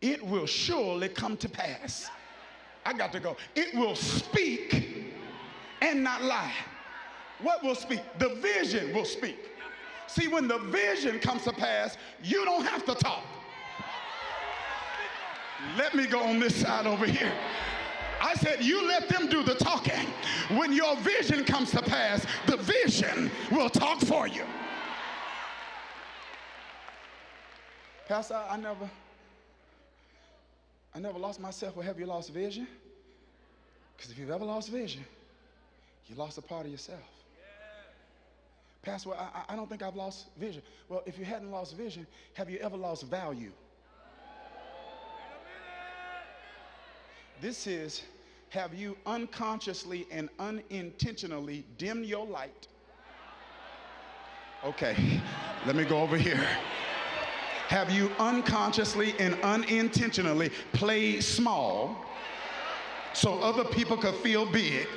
it will surely come to pass. I got to go. It will speak and not lie. What will speak? The vision will speak. See, when the vision comes to pass, you don't have to talk. Let me go on this side over here. I said, you let them do the talking. When your vision comes to pass, the vision will talk for you. Pastor, I never lost myself. Well, have you lost vision? Because if you've ever lost vision, you lost a part of yourself. Pastor, well, I don't think I've lost vision. Well, if you hadn't lost vision, have you ever lost value? This is, have you unconsciously and unintentionally dimmed your light? Okay, let me go over here. Have you unconsciously and unintentionally played small so other people could feel big?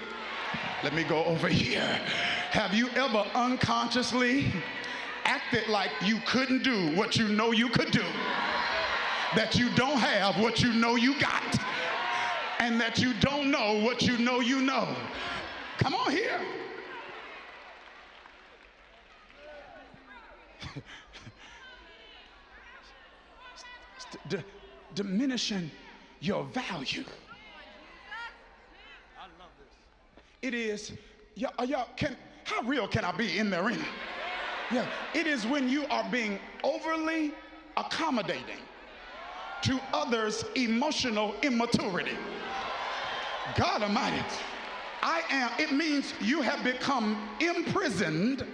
Let me go over here. Have you ever unconsciously acted like you couldn't do what you know you could do? That you don't have what you know you got? And that you don't know what you know you know? Come on here. Diminishing your value. I love this. It is, how real can I be in the arena? Yeah, it is when you are being overly accommodating to others' emotional immaturity. God Almighty, it means you have become imprisoned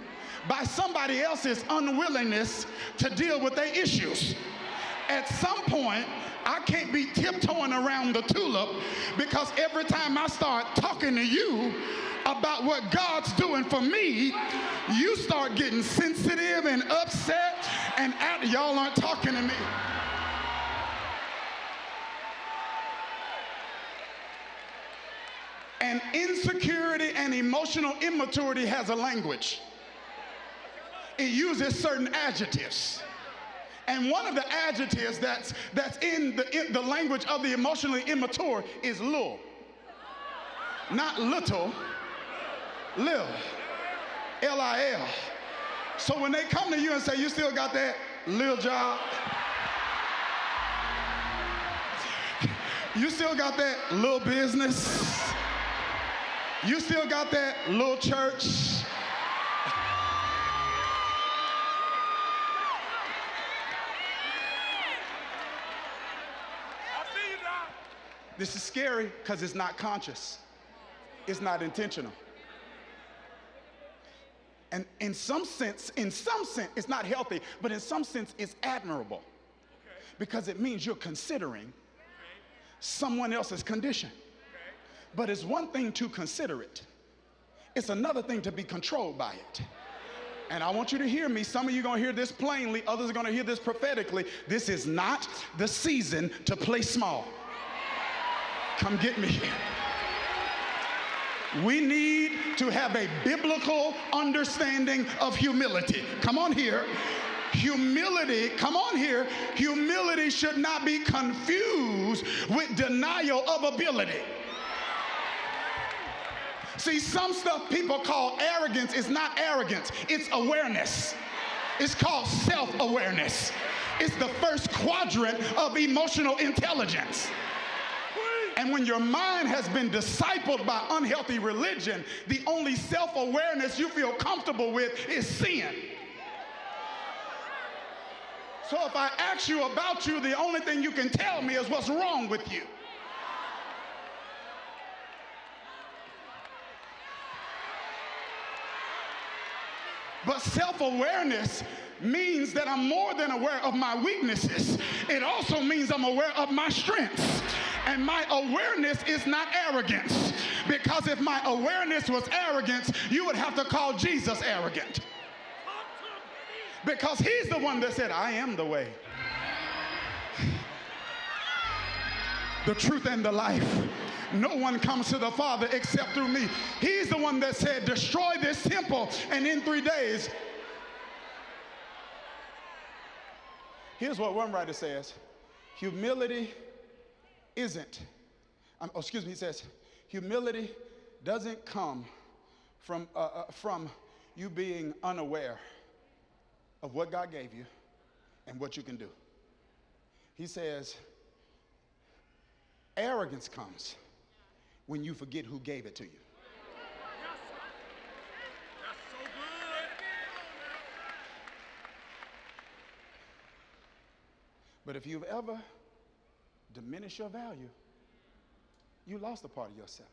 by somebody else's unwillingness to deal with their issues. At some point, I can't be tiptoeing around the tulip, because every time I start talking to you about what God's doing for me, you start getting sensitive and upset, and y'all aren't talking to me. And insecurity and emotional immaturity has a language. It uses certain adjectives. And one of the adjectives that's in the language of the emotionally immature is lil. Not little, lil. L-I-L. So when they come to you and say, you still got that lil job? You still got that little business? You still got that little church? This is scary because it's not conscious. It's not intentional. And in some sense, it's not healthy, but in some sense, it's admirable. Because it means you're considering someone else's condition. But it's one thing to consider it. It's another thing to be controlled by it. And I want you to hear me. Some of you are going to hear this plainly. Others are going to hear this prophetically. This is not the season to play small. Come get me here. We need to have a biblical understanding of humility. Come on here. Humility, come on here. Humility should not be confused with denial of ability. See, some stuff people call arrogance is not arrogance. It's awareness. It's called self-awareness. It's the first quadrant of emotional intelligence. And when your mind has been discipled by unhealthy religion, the only self-awareness you feel comfortable with is sin. So if I ask you about you, the only thing you can tell me is what's wrong with you. But self-awareness means that I'm more than aware of my weaknesses. It also means I'm aware of my strengths. And my awareness is not arrogance. Because if my awareness was arrogance, you would have to call Jesus arrogant. Because he's the one that said, I am the way, the truth, and the life. No one comes to the Father except through me. He's the one that said, destroy this temple, and in 3 days. Here's what one writer says. Humility isn't, he says, humility doesn't come from you being unaware of what God gave you and what you can do. He says, arrogance comes when you forget who gave it to you. That's so good. But if you've ever diminished your value, you lost a part of yourself.